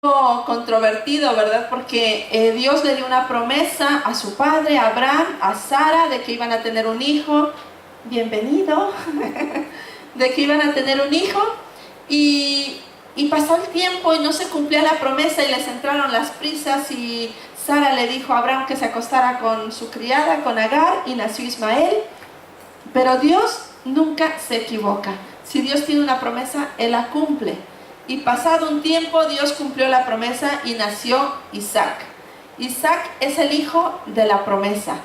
controvertido, ¿verdad? Porque Dios le dio una promesa a su padre, a Abraham, a Sara, de que iban a tener un hijo. Bienvenido. De que iban a tener un hijo. Y pasó el tiempo y no se cumplía la promesa y les entraron las prisas y Sara le dijo a Abraham que se acostara con su criada, con Agar, y nació Ismael. Pero Dios nunca se equivoca. Si Dios tiene una promesa, Él la cumple. Y pasado un tiempo, Dios cumplió la promesa y nació Isaac. Isaac es el hijo de la promesa.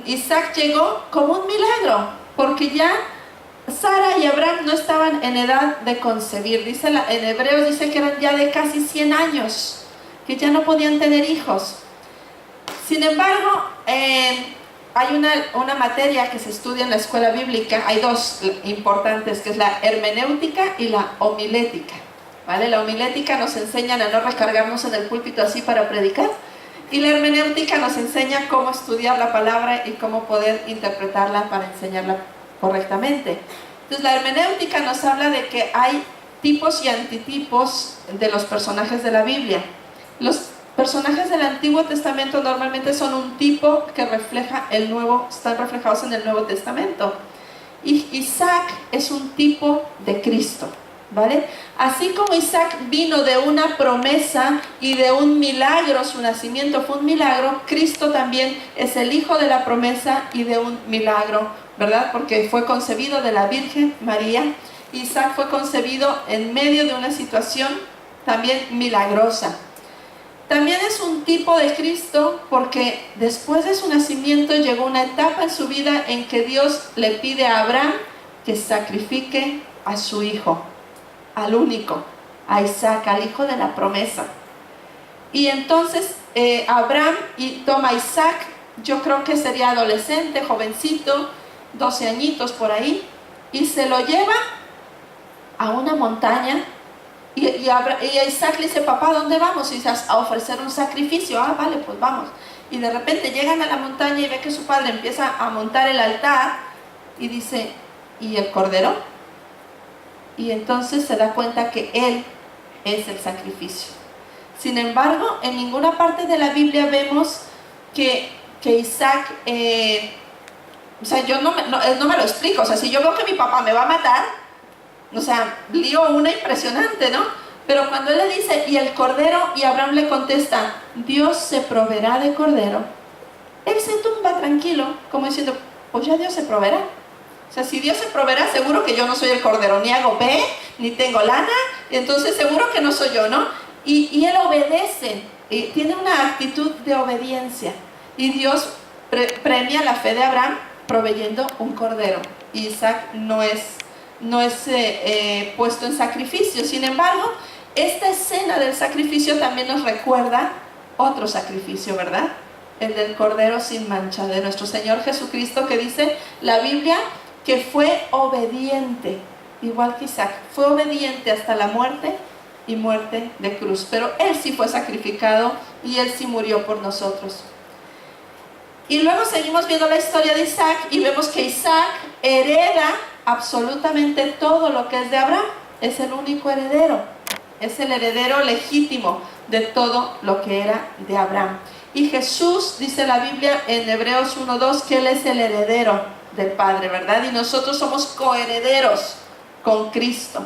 Isaac llegó como un milagro, porque ya Sara y Abraham no estaban en edad de concebir. En Hebreos dice que eran ya de casi 100 años, que ya no podían tener hijos. Sin embargo, hay una materia que se estudia en la escuela bíblica. Hay dos importantes, que es la hermenéutica y la homilética, ¿vale? La homilética nos enseña a no recargarnos en el púlpito así para predicar, y la hermenéutica nos enseña cómo estudiar la palabra y cómo poder interpretarla para enseñarla correctamente. Entonces la hermenéutica nos habla de que hay tipos y antitipos de los personajes de la Biblia. Los personajes del Antiguo Testamento normalmente son un tipo que refleja el Nuevo, están reflejados en el Nuevo Testamento. Y Isaac es un tipo de Cristo, ¿vale? Así como Isaac vino de una promesa y de un milagro, su nacimiento fue un milagro, Cristo también es el hijo de la promesa y de un milagro, ¿verdad? Porque fue concebido de la Virgen María. Isaac fue concebido en medio de una situación también milagrosa. También es un tipo de Cristo porque después de su nacimiento llegó una etapa en su vida en que Dios le pide a Abraham que sacrifique a su hijo, al único, a Isaac, al hijo de la promesa. Y entonces Abraham toma a Isaac, yo creo que sería adolescente, jovencito, 12 añitos por ahí, y se lo lleva a una montaña. Y Isaac le dice: papá, ¿dónde vamos? Y dice: a ofrecer un sacrificio. Ah, vale, pues vamos. Y de repente llegan a la montaña y ve que su padre empieza a montar el altar y dice: ¿y el cordero? Y entonces se da cuenta que él es el sacrificio. Sin embargo, en ninguna parte de la Biblia vemos que Isaac, o sea, yo no me lo explico. O sea, si yo veo que mi papá me va a matar, o sea, lío una impresionante, ¿no? Pero cuando él le dice: ¿y el cordero? Y Abraham le contesta: Dios se proveerá de cordero. Él se tumba tranquilo, como diciendo: pues ya Dios se proveerá. O sea, si Dios se proveerá, seguro que yo no soy el cordero, ni hago pe, ni tengo lana, entonces seguro que no soy yo, ¿no? Y él obedece, tiene una actitud de obediencia. Y Dios premia la fe de Abraham proveyendo un cordero. Isaac no es puesto en sacrificio. Sin embargo, esta escena del sacrificio también nos recuerda otro sacrificio, ¿verdad? El del cordero sin mancha de nuestro Señor Jesucristo, que dice la Biblia que fue obediente, igual que Isaac, fue obediente hasta la muerte, y muerte de cruz. Pero él sí fue sacrificado y él sí murió por nosotros. Y luego seguimos viendo la historia de Isaac y vemos que Isaac hereda absolutamente todo lo que es de Abraham. Es el único heredero, es el heredero legítimo de todo lo que era de Abraham. Y Jesús, dice la Biblia en Hebreos 1:2, que Él es el heredero del Padre, ¿verdad? Y nosotros somos coherederos con Cristo.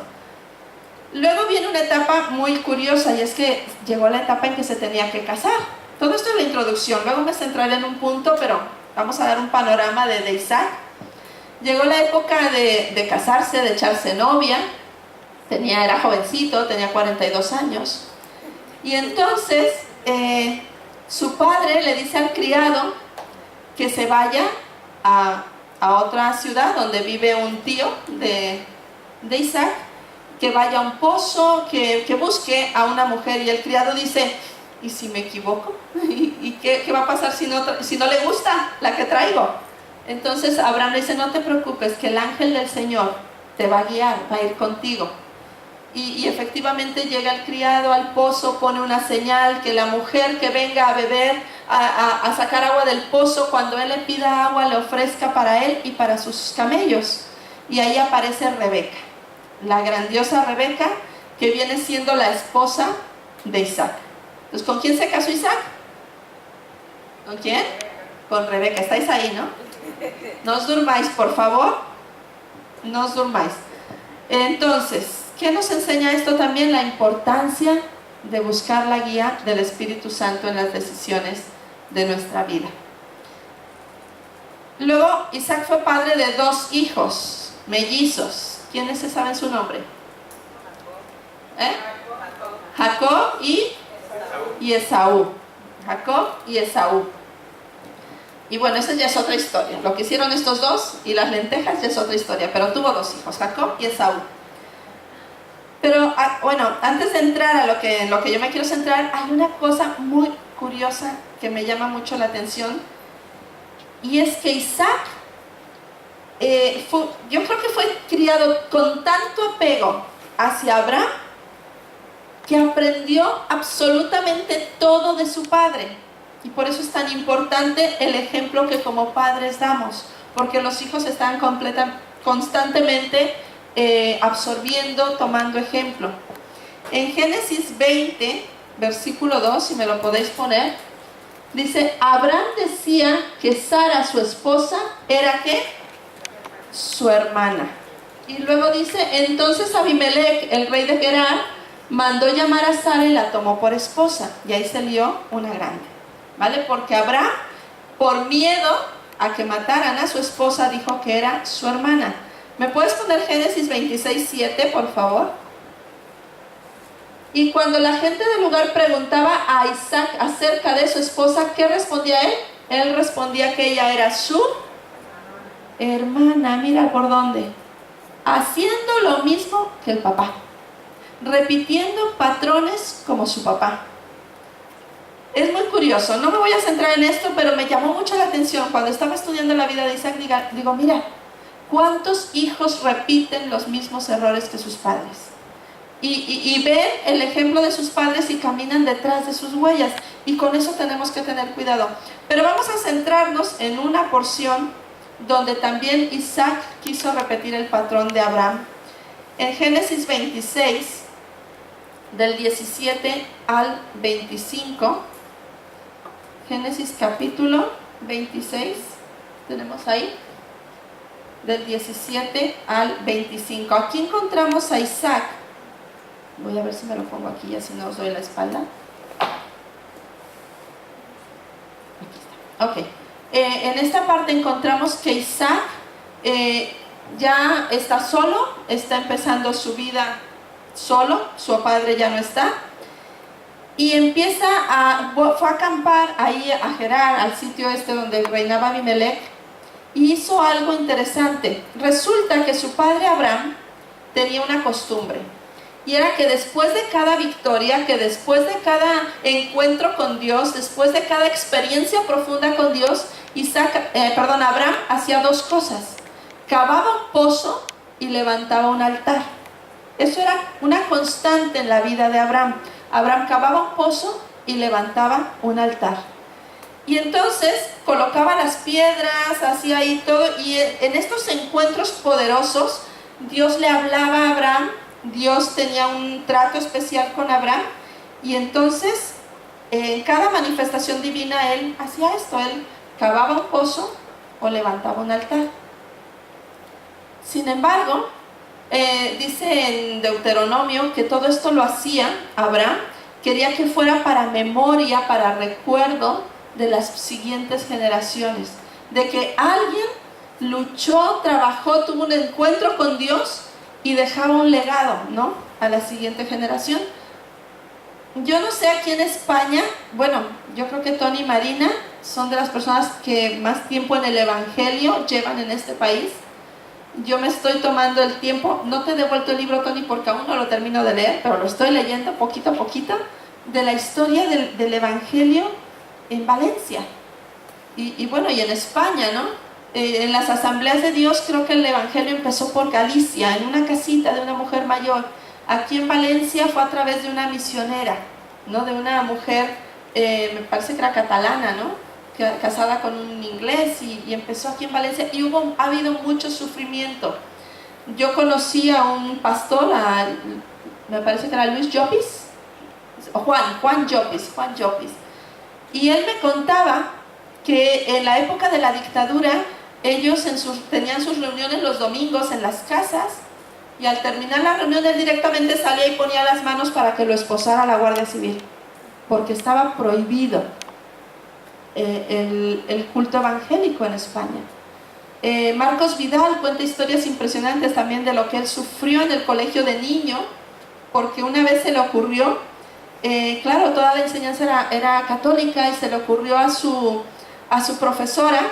Luego viene una etapa muy curiosa, y es que llegó la etapa en que se tenía que casar. Todo esto es la introducción, luego me centraré en un punto, pero vamos a dar un panorama de Isaac. Llegó la época de casarse, de echarse novia. Era jovencito, tenía 42 años. Y entonces su padre le dice al criado que se vaya a otra ciudad donde vive un tío de Isaac, que vaya a un pozo, que busque a una mujer. Y el criado dice: ¿y si me equivoco? ¿Y qué va a pasar si no le gusta la que traigo? Entonces Abraham le dice: no te preocupes, que el ángel del Señor te va a guiar, va a ir contigo. Y efectivamente llega el criado al pozo, pone una señal, que la mujer que venga a beber, a sacar agua del pozo, cuando él le pida agua, le ofrezca para él y para sus camellos. Y ahí aparece Rebeca, la grandiosa Rebeca, que viene siendo la esposa de Isaac. Entonces, ¿con quién se casó Isaac? ¿Con quién? Con Rebeca. ¿Estáis ahí, no? No os durmáis, por favor. No os durmáis. Entonces, ¿qué nos enseña esto también? La importancia de buscar la guía del Espíritu Santo en las decisiones de nuestra vida. Luego, Isaac fue padre de 2 hijos mellizos. ¿Quiénes se saben su nombre? Jacob y Esaú. Jacob y Esaú. Y bueno, esa ya es otra historia. Lo que hicieron estos dos y las lentejas ya es otra historia. Pero tuvo 2 hijos, Jacob y Esaú. Pero bueno, antes de entrar a lo que yo me quiero centrar, hay una cosa muy curiosa que me llama mucho la atención. Y es que Isaac, yo creo que fue criado con tanto apego hacia Abraham, que aprendió absolutamente todo de su padre. Y por eso es tan importante el ejemplo que como padres damos, porque los hijos están constantemente absorbiendo, tomando ejemplo. En Génesis 20, versículo 2, si me lo podéis poner, dice: Abraham decía que Sara, su esposa, era ¿qué? Su hermana. Y luego dice: entonces Abimelech, el rey de Gerar, mandó llamar a Sara y la tomó por esposa. Y ahí salió una grande, ¿vale? Porque Abraham, por miedo a que mataran a su esposa, dijo que era su hermana. ¿Me puedes poner Génesis 26, 7, por favor? Y cuando la gente del lugar preguntaba a Isaac acerca de su esposa, ¿qué respondía él? Él respondía que ella era su hermana. Mira por dónde. Haciendo lo mismo que el papá. Repitiendo patrones como su papá. Es muy curioso. No me voy a centrar en esto, pero me llamó mucho la atención. Cuando estaba estudiando la vida de Isaac, digo, mira, ¿cuántos hijos repiten los mismos errores que sus padres? Y ven el ejemplo de sus padres y caminan detrás de sus huellas. Y con eso tenemos que tener cuidado. Pero vamos a centrarnos en una porción donde también Isaac quiso repetir el patrón de Abraham. En Génesis 26, del 17 al 25. Génesis capítulo 26. Tenemos ahí. Del 17 al 25. Aquí encontramos a Isaac. Voy a ver si me lo pongo aquí, así no os doy la espalda. Aquí está. Ok. En esta parte encontramos que Isaac ya está solo, está empezando su vida solo, su padre ya no está. Y fue a acampar ahí a Gerar, al sitio donde reinaba Abimelech. Y hizo algo interesante. Resulta que su padre Abraham tenía una costumbre. Y era que después de cada victoria, que después de cada encuentro con Dios, después de cada experiencia profunda con Dios, Abraham hacía 2 cosas. Cavaba un pozo y levantaba un altar. Eso era una constante en la vida de Abraham. Abraham cavaba un pozo y levantaba un altar. Y entonces colocaba las piedras, hacía ahí todo. Y en estos encuentros poderosos, Dios le hablaba a Abraham. Dios tenía un trato especial con Abraham. Y entonces, en cada manifestación divina, él hacía esto. Él cavaba un pozo o levantaba un altar. Sin embargo, dice en Deuteronomio que todo esto lo hacía Abraham. Quería que fuera para memoria, para recuerdo de las siguientes generaciones. De que alguien luchó, trabajó, tuvo un encuentro con Dios y dejaba un legado, ¿no?, a la siguiente generación. Yo no sé aquí en España, bueno, yo creo que Tony y Marina son de las personas que más tiempo en el Evangelio llevan en este país. Yo me estoy tomando el tiempo, no te he devuelto el libro, Tony, porque aún no lo termino de leer, pero lo estoy leyendo poquito a poquito, de la historia del Evangelio en Valencia. Y bueno, y en España, ¿no? En las asambleas de Dios, creo que el Evangelio empezó por Galicia, en una casita de una mujer mayor. Aquí en Valencia fue a través de una misionera, ¿no?, de una mujer, me parece que era catalana, ¿no?, casada con un inglés, y empezó aquí en Valencia. Y ha habido mucho sufrimiento. Yo conocí a un pastor, me parece que era Luis Llopis, Juan Llopis. Y él me contaba que en la época de la dictadura, ellos tenían sus reuniones los domingos en las casas, y al terminar la reunión él directamente salía y ponía las manos para que lo esposara la Guardia Civil, porque estaba prohibido el culto evangélico en España. Marcos Vidal cuenta historias impresionantes también de lo que él sufrió en el colegio de niño, porque una vez se le ocurrió, claro, toda la enseñanza era católica, y se le ocurrió a su profesora,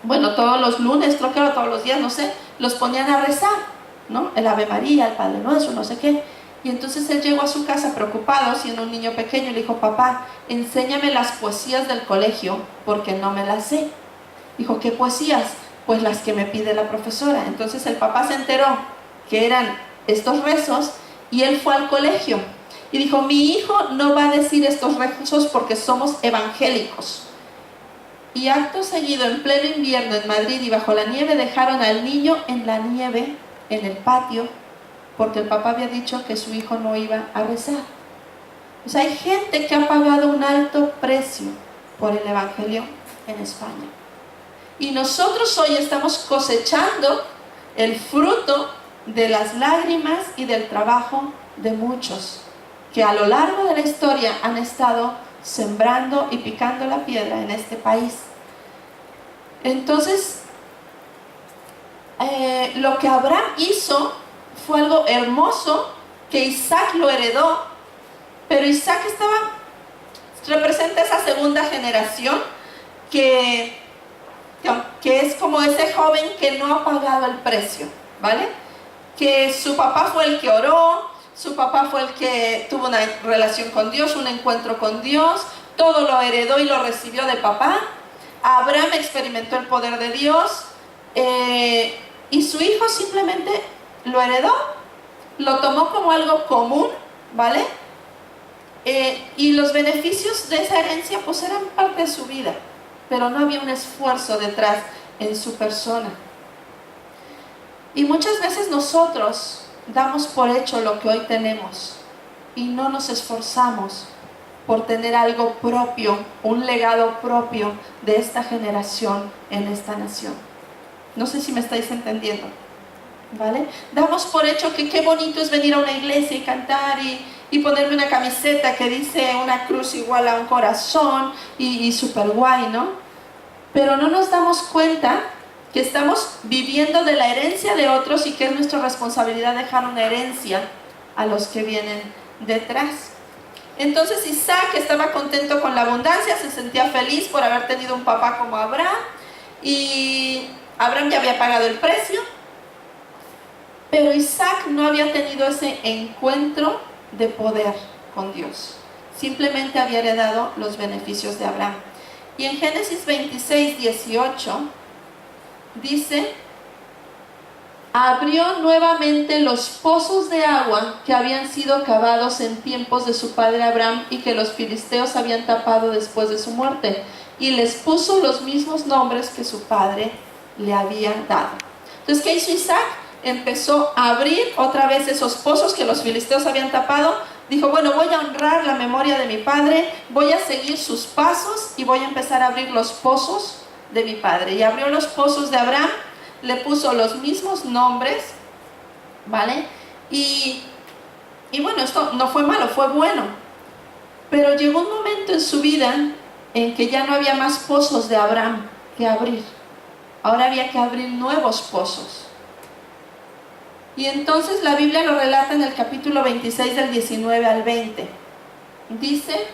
bueno, todos los lunes, creo que era todos los días, no sé, los ponían a rezar, ¿no? El Ave María, el Padre Nuestro, no sé qué. Y entonces él llegó a su casa preocupado, siendo un niño pequeño, y le dijo: papá, enséñame las poesías del colegio, porque no me las sé. Dijo: ¿qué poesías? Pues las que me pide la profesora. Entonces el papá se enteró que eran estos rezos, y él fue al colegio y dijo: mi hijo no va a decir estos rezos porque somos evangélicos. Y acto seguido, en pleno invierno en Madrid y bajo la nieve, dejaron al niño en la nieve, en el patio, porque el papá había dicho que su hijo no iba a rezar. O sea, hay gente que ha pagado un alto precio por el evangelio en España. Y nosotros hoy estamos cosechando el fruto de las lágrimas y del trabajo de muchos que a lo largo de la historia han estado sembrando y picando la piedra en este país. Entonces, lo que Abraham hizo fue algo hermoso, que Isaac lo heredó, pero Isaac representa esa segunda generación que es como ese joven que no ha pagado el precio, ¿vale? Que su papá fue el que oró, su papá fue el que tuvo una relación con Dios, un encuentro con Dios, todo lo heredó y lo recibió de papá. Abraham experimentó el poder de Dios, y su hijo simplemente lo heredó, lo tomó como algo común, ¿vale? Y los beneficios de esa herencia pues eran parte de su vida, pero no había un esfuerzo detrás en su persona. Y muchas veces nosotros damos por hecho lo que hoy tenemos y no nos esforzamos por tener algo propio, un legado propio de esta generación en esta nación. No sé si me estáis entendiendo, ¿vale? Damos por hecho que qué bonito es venir a una iglesia y cantar y ponerme una camiseta que dice una cruz igual a un corazón y súper guay, ¿no? Pero no nos damos cuenta que estamos viviendo de la herencia de otros y que es nuestra responsabilidad dejar una herencia a los que vienen detrás. Entonces Isaac estaba contento con la abundancia, se sentía feliz por haber tenido un papá como Abraham, y Abraham ya había pagado el precio, pero Isaac no había tenido ese encuentro de poder con Dios, simplemente había heredado los beneficios de Abraham. Y en Génesis 26, 18 dice: abrió nuevamente los pozos de agua que habían sido cavados en tiempos de su padre Abraham y que los filisteos habían tapado después de su muerte, y les puso los mismos nombres que su padre le había dado. Entonces, ¿qué hizo Isaac? Empezó a abrir otra vez esos pozos que los filisteos habían tapado. Dijo: bueno, voy a honrar la memoria de mi padre, voy a seguir sus pasos y voy a empezar a abrir los pozos de mi padre. Y abrió los pozos de Abraham, le puso los mismos nombres, ¿vale? Y bueno, esto no fue malo, fue bueno. Pero llegó un momento en su vida en que ya no había más pozos de Abraham que abrir. Ahora había que abrir nuevos pozos. Y entonces la Biblia lo relata en el capítulo 26 del 19 al 20. Dice: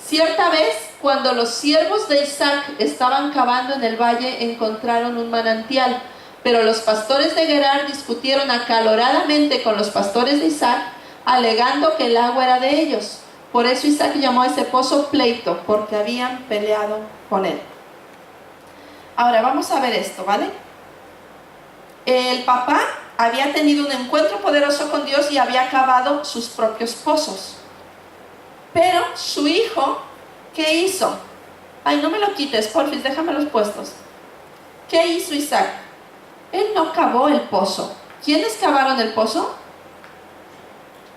cierta vez, cuando los siervos de Isaac estaban cavando en el valle, encontraron un manantial, pero los pastores de Gerar discutieron acaloradamente con los pastores de Isaac, alegando que el agua era de ellos. Por eso Isaac llamó a ese pozo Pleito, porque habían peleado con él. Ahora vamos a ver esto, ¿vale? El papá había tenido un encuentro poderoso con Dios y había cavado sus propios pozos. Pero su hijo, ¿qué hizo? Ay, no me lo quites, porfis, déjame los puestos. ¿Qué hizo Isaac? Él no cavó el pozo. ¿Quiénes cavaron el pozo?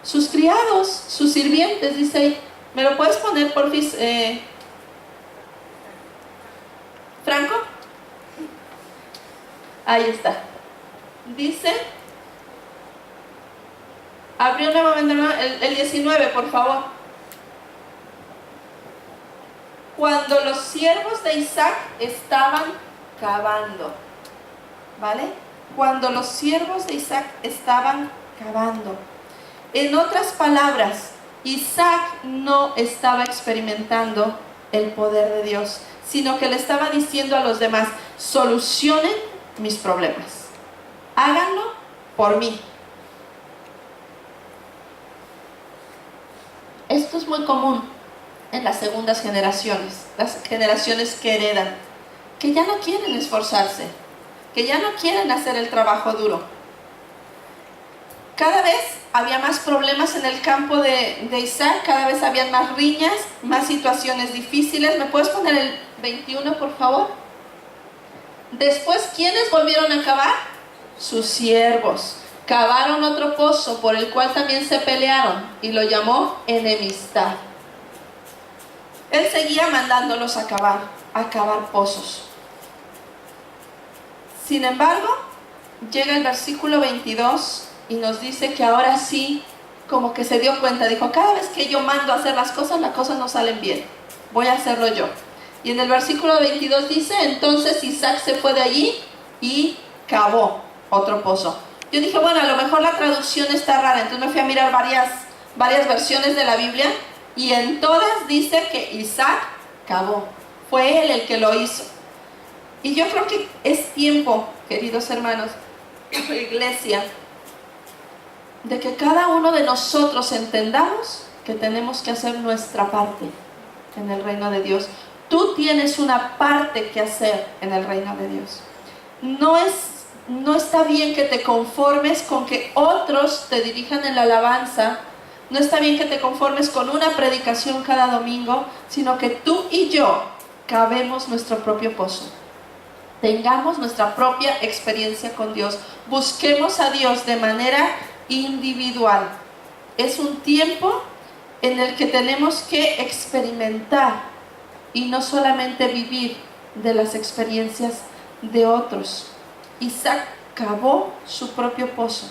sus criados, sus sirvientes, dice ahí. ¿Me lo puedes poner, porfis, Franco? Ahí está. Dice, abrió nuevamente el 19, por favor. Cuando los siervos de Isaac estaban cavando, ¿vale? Cuando los siervos de Isaac estaban cavando. En otras palabras, Isaac no estaba experimentando el poder de Dios, sino que le estaba diciendo a los demás, solucionen mis problemas, háganlo por mí. Esto es muy común en las segundas generaciones, las generaciones que heredan, que ya no quieren esforzarse, que ya no quieren hacer el trabajo duro. Cada vez había más problemas en el campo de Isaac, cada vez habían más riñas, más situaciones difíciles. ¿Me puedes poner el 21, por favor? Después, ¿quiénes volvieron a cavar? Sus siervos. Cavaron otro pozo por el cual también se pelearon y lo llamó enemistad. Él seguía mandándolos a cavar pozos. Sin embargo, llega el versículo 22 y nos dice que ahora sí, como que se dio cuenta, dijo, cada vez que yo mando a hacer las cosas no salen bien, voy a hacerlo yo. Y en el versículo 22 dice, entonces Isaac se fue de allí y cavó otro pozo. Yo dije, bueno, a lo mejor la traducción está rara, entonces me fui a mirar varias versiones de la Biblia, y en todas dice que Isaac cavó, fue él el que lo hizo. Y yo creo que es tiempo, queridos hermanos, iglesia, de que cada uno de nosotros entendamos que tenemos que hacer nuestra parte en el reino de Dios. Tú tienes una parte que hacer en el reino de Dios. No está bien que te conformes con que otros te dirijan en la alabanza. No está bien que te conformes con una predicación cada domingo, sino que tú y yo cavemos nuestro propio pozo. Tengamos nuestra propia experiencia con Dios. Busquemos a Dios de manera individual. Es un tiempo en el que tenemos que experimentar y no solamente vivir de las experiencias de otros. Isaac cavó su propio pozo.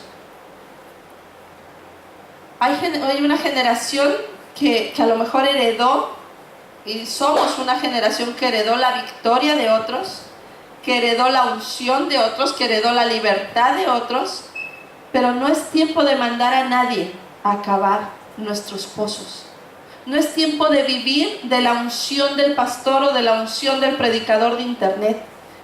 Hay una generación que a lo mejor heredó, y somos una generación que heredó la victoria de otros, que heredó la unción de otros, que heredó la libertad de otros, pero no es tiempo de mandar a nadie a cavar nuestros pozos. No es tiempo de vivir de la unción del pastor o de la unción del predicador de internet.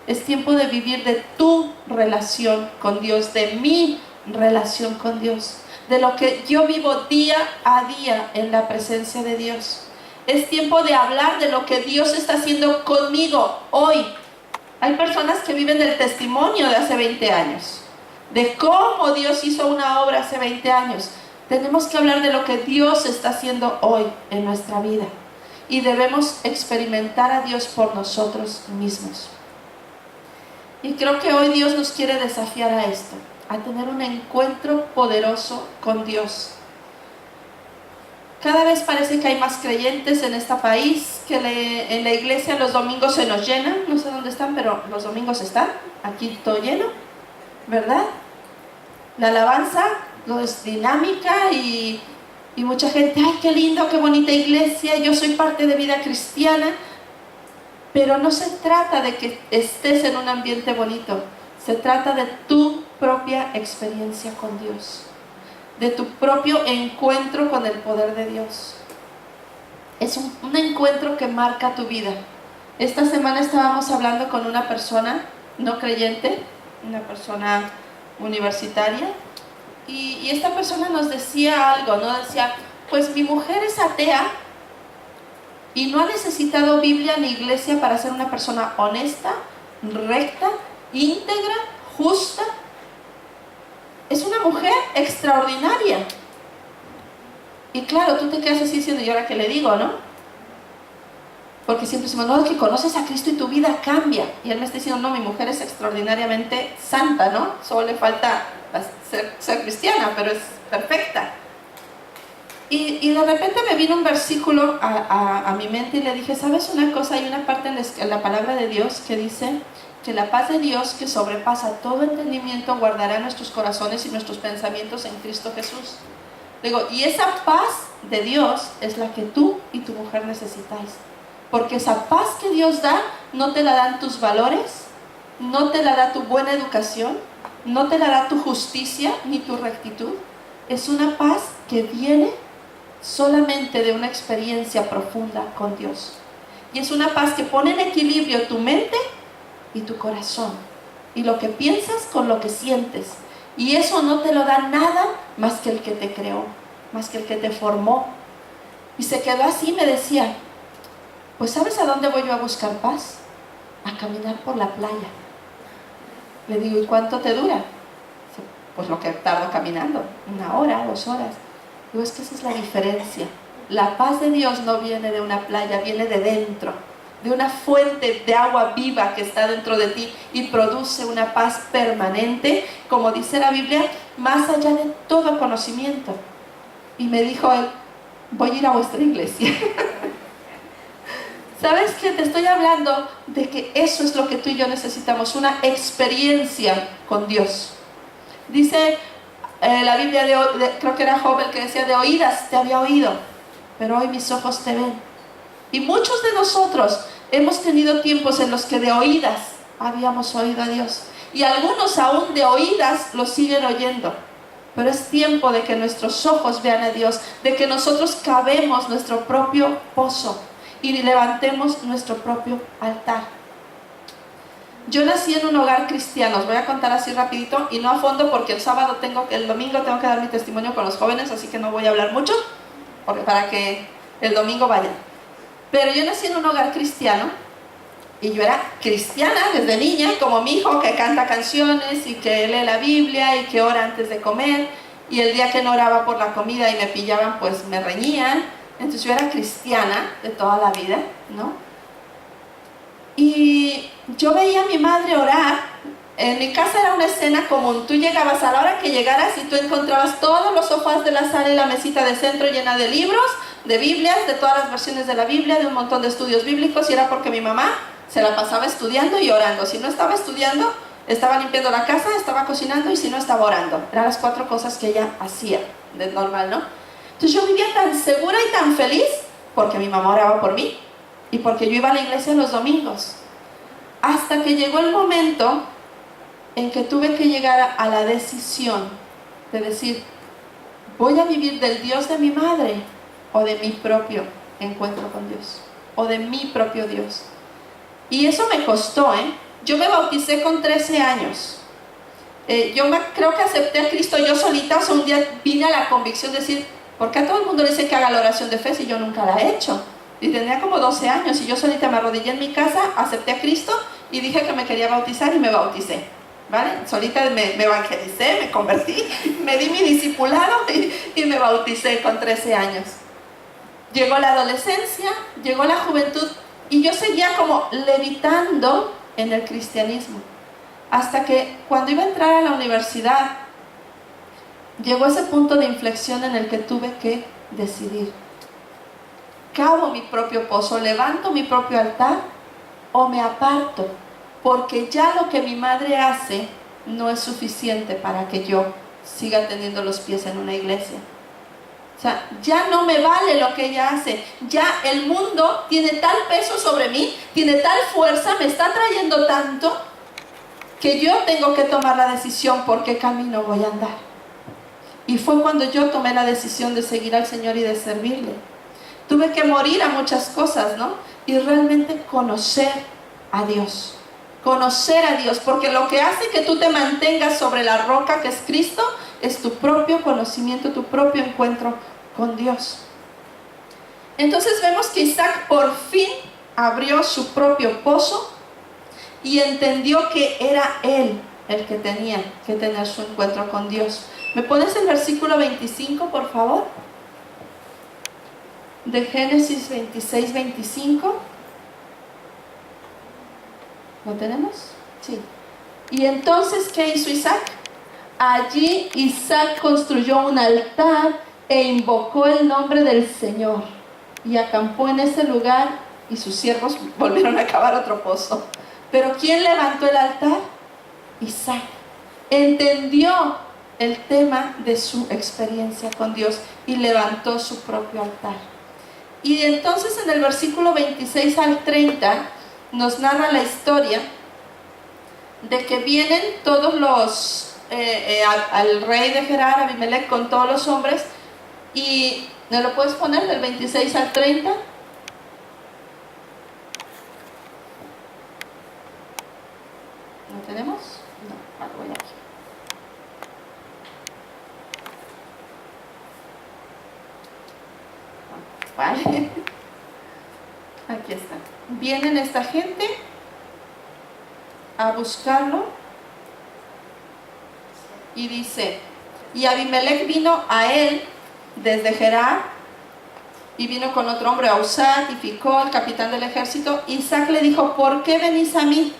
Es tiempo de vivir de tu relación con Dios, de mi relación con Dios, de lo que yo vivo día a día en la presencia de Dios. Es tiempo de hablar de lo que Dios está haciendo conmigo hoy. Hay personas que viven del testimonio de hace 20 años, de cómo Dios hizo una obra hace 20 años. Tenemos que hablar de lo que Dios está haciendo hoy en nuestra vida, y debemos experimentar a Dios por nosotros mismos. Y creo que hoy Dios nos quiere desafiar a esto, a tener un encuentro poderoso con Dios. Cada vez parece que hay más creyentes en este país, que en la iglesia los domingos se nos llenan. No sé dónde están, pero los domingos están, aquí todo lleno, ¿verdad? La alabanza no es dinámica y mucha gente, ¡ay, qué lindo, qué bonita iglesia! Yo soy parte de Vida Cristiana. Pero no se trata de que estés en un ambiente bonito, se trata de tu propia experiencia con Dios, de tu propio encuentro con el poder de Dios. Es un encuentro que marca tu vida. Esta semana estábamos hablando con una persona no creyente, una persona universitaria, y esta persona nos decía algo, ¿no? Decía, pues mi mujer es atea y no ha necesitado Biblia ni iglesia para ser una persona honesta, recta, íntegra, justa. Es una mujer extraordinaria. Y claro, tú te quedas así diciendo, ¿y ahora qué le digo, no? Porque siempre decimos, no, es que conoces a Cristo y tu vida cambia. Y él me está diciendo, no, mi mujer es extraordinariamente santa, ¿no? Solo le falta ser cristiana, pero es perfecta. Y de repente me vino un versículo a mi mente y le dije, ¿sabes una cosa? Hay una parte en la palabra de Dios que dice que la paz de Dios, que sobrepasa todo entendimiento, guardará nuestros corazones y nuestros pensamientos en Cristo Jesús. Digo, y esa paz de Dios es la que tú y tu mujer necesitáis. Porque esa paz que Dios da, no te la dan tus valores, no te la da tu buena educación, no te la da tu justicia ni tu rectitud. Es una paz que viene solamente de una experiencia profunda con Dios. Y es una paz que pone en equilibrio tu mente y tu corazón. Y lo que piensas con lo que sientes. Y eso no te lo da nada más que el que te creó, más que el que te formó. Y se quedó así y me decía, pues ¿sabes a dónde voy yo a buscar paz? A caminar por la playa. Le digo, ¿y cuánto te dura? Pues lo que tardo caminando, 1 hora, 2 horas. Digo, es que esa es la diferencia. La paz de Dios no viene de una playa, viene de dentro, de una fuente de agua viva que está dentro de ti y produce una paz permanente, como dice la Biblia, más allá de todo conocimiento. Y me dijo él, voy a ir a vuestra iglesia. ¿Sabes qué? Te estoy hablando de que eso es lo que tú y yo necesitamos, una experiencia con Dios. Dice la Biblia, creo que era Job el que decía, de oídas te había oído, pero hoy mis ojos te ven. Y muchos de nosotros hemos tenido tiempos en los que de oídas habíamos oído a Dios. Y algunos aún de oídas lo siguen oyendo. Pero es tiempo de que nuestros ojos vean a Dios, de que nosotros cavemos nuestro propio pozo y levantemos nuestro propio altar. Yo nací en un hogar cristiano, os voy a contar así rapidito y no a fondo porque el domingo tengo que dar mi testimonio con los jóvenes, así que no voy a hablar mucho para que el domingo vayan. Pero yo nací en un hogar cristiano y yo era cristiana desde niña, como mi hijo que canta canciones y que lee la Biblia y que ora antes de comer, y el día que no oraba por la comida y me pillaban pues me reñían. Entonces yo era cristiana de toda la vida, ¿no? Y yo veía a mi madre orar. En mi casa era una escena común. Tú llegabas a la hora que llegaras y tú encontrabas todos los sofás de la sala y la mesita de centro llena de libros, de Biblias, de todas las versiones de la Biblia, de un montón de estudios bíblicos, y era porque mi mamá se la pasaba estudiando y orando. Si no estaba estudiando, estaba limpiando la casa, estaba cocinando, y si no, estaba orando. Eran las 4 cosas que ella hacía de normal, ¿no? Entonces yo vivía tan segura y tan feliz porque mi mamá oraba por mí y porque yo iba a la iglesia los domingos. Hasta que llegó el momento en que tuve que llegar a la decisión de decir, ¿voy a vivir del Dios de mi madre o de mi propio encuentro con Dios? O de mi propio Dios. Y eso me costó, ¿eh? Yo me bauticé con 13 años. Creo que acepté a Cristo yo solita. O sea, un día vine a la convicción de decir, ¿por qué a todo el mundo le dice que haga la oración de fe si yo nunca la he hecho? Y tenía como 12 años y yo solita me arrodillé en mi casa, acepté a Cristo y dije que me quería bautizar y me bauticé, ¿vale? Solita me evangelicé, me convertí, me di mi discipulado y me bauticé con 13 años. Llegó la adolescencia, llegó la juventud y yo seguía como levitando en el cristianismo. Hasta que cuando iba a entrar a la universidad, llegó ese punto de inflexión en el que tuve que decidir. ¿Cavo mi propio pozo, levanto mi propio altar o me aparto? Porque ya lo que mi madre hace no es suficiente para que yo siga teniendo los pies en una iglesia. O sea, ya no me vale lo que ella hace. Ya el mundo tiene tal peso sobre mí, tiene tal fuerza, me está trayendo tanto, que yo tengo que tomar la decisión por qué camino voy a andar. Y fue cuando yo tomé la decisión de seguir al Señor y de servirle. Tuve que morir a muchas cosas, ¿no? Y realmente conocer a Dios. Conocer a Dios, porque lo que hace que tú te mantengas sobre la roca que es Cristo, es tu propio conocimiento, tu propio encuentro con Dios. Entonces vemos que Isaac por fin abrió su propio pozo y entendió que era él el que tenía que tener su encuentro con Dios. ¿Me pones el versículo 25, por favor? De Génesis 26, 25. ¿Lo tenemos? Sí. Y entonces, ¿qué hizo Isaac? Allí Isaac construyó un altar e invocó el nombre del Señor y acampó en ese lugar, y sus siervos volvieron a cavar otro pozo. Pero ¿quién levantó el altar? Isaac. Entendió el tema de su experiencia con Dios y levantó su propio altar. Y entonces en el versículo 26 al 30 nos narra la historia de que vienen todos los al rey de Gerar, Abimelech, con todos los hombres. Y ¿me lo puedes poner del 26 al 30? ¿Lo tenemos? No, voy aquí. Vale. Aquí está. Vienen esta gente a buscarlo y dice, y Abimelech vino a él desde Gerar, y vino con otro hombre, Ahuzat y Ficol, el capitán del ejército. Isaac le dijo, ¿por qué venís a mí,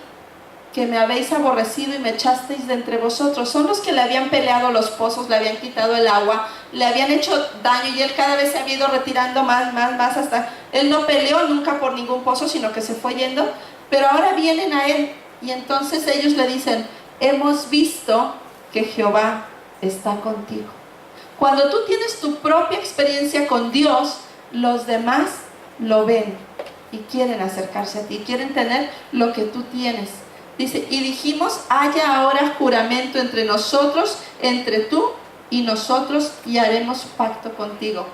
que me habéis aborrecido y me echasteis de entre vosotros? Son los que le habían peleado los pozos, le habían quitado el agua, le habían hecho daño, y él cada vez se había ido retirando más, hasta él no peleó nunca por ningún pozo, sino que se fue yendo. Pero ahora vienen a él, y entonces ellos le dicen, hemos visto que Jehová está contigo. Cuando tú tienes tu propia experiencia con Dios, los demás lo ven y quieren acercarse a ti, quieren tener lo que tú tienes. Dice, y dijimos, haya ahora juramento entre nosotros, entre tú y nosotros, y haremos pacto contigo,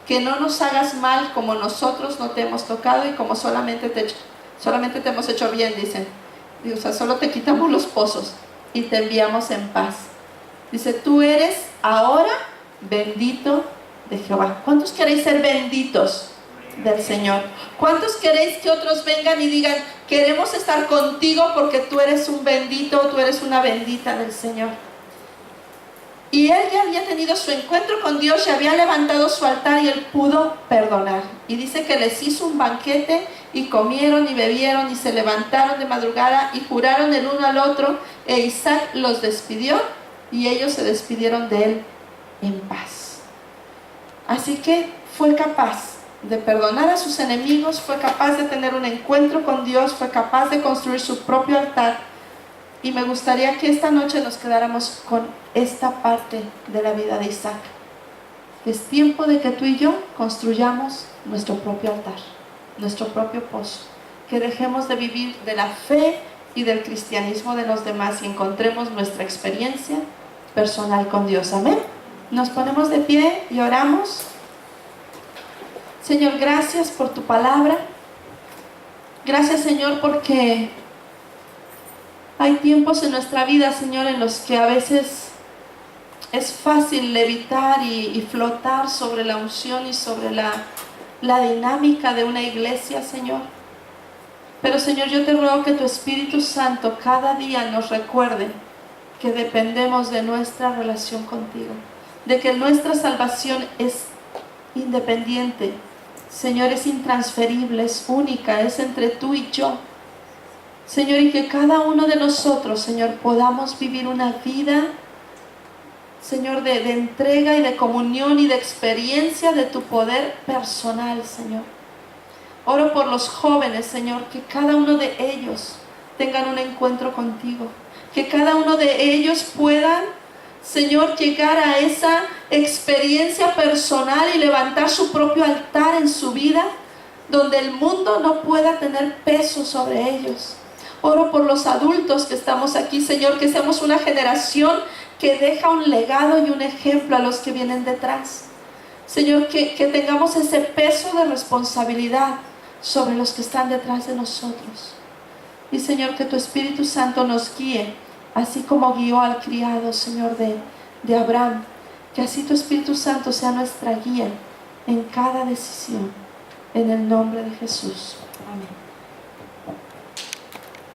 que no nos hagas mal como nosotros no te hemos tocado y como solamente te hemos hecho bien, dicen. O sea, solo te quitamos los pozos y te enviamos en paz. Dice, tú eres ahora bendito de Jehová. ¿Cuántos queréis ser benditos del Señor? ¿Cuántos queréis que otros vengan y digan, queremos estar contigo porque tú eres un bendito, tú eres una bendita del Señor? Y él ya había tenido su encuentro con Dios, ya había levantado su altar y él pudo perdonar. Y dice que les hizo un banquete y comieron y bebieron y se levantaron de madrugada y juraron el uno al otro, e Isaac los despidió y ellos se despidieron de él en paz. Así que fue capaz de perdonar a sus enemigos, fue capaz de tener un encuentro con Dios, fue capaz de construir su propio altar. Y me gustaría que esta noche nos quedáramos con esta parte de la vida de Isaac. Es tiempo de que tú y yo construyamos nuestro propio altar, nuestro propio pozo, que dejemos de vivir de la fe y del cristianismo de los demás y encontremos nuestra experiencia personal con Dios. Amén. Nos ponemos de pie y oramos. Señor, gracias por tu palabra. Gracias, Señor, porque hay tiempos en nuestra vida, Señor, en los que a veces es fácil levitar y flotar sobre la unción y sobre la dinámica de una iglesia, Señor. Pero, Señor, yo te ruego que tu Espíritu Santo cada día nos recuerde que dependemos de nuestra relación contigo, de que nuestra salvación es independiente, Señor, es intransferible, es única, es entre tú y yo. Señor, y que cada uno de nosotros, Señor, podamos vivir una vida, Señor, de entrega y de comunión y de experiencia de tu poder personal, Señor. Oro por los jóvenes, Señor, que cada uno de ellos tengan un encuentro contigo, que cada uno de ellos puedan, Señor, llegar a esa experiencia personal y levantar su propio altar en su vida, donde el mundo no pueda tener peso sobre ellos. Oro por los adultos que estamos aquí, Señor, que seamos una generación que deja un legado y un ejemplo a los que vienen detrás. Señor, que tengamos ese peso de responsabilidad sobre los que están detrás de nosotros. Y, Señor, que tu Espíritu Santo nos guíe, así como guió al criado, Señor, de Abraham. Que así tu Espíritu Santo sea nuestra guía en cada decisión. En el nombre de Jesús. Amén.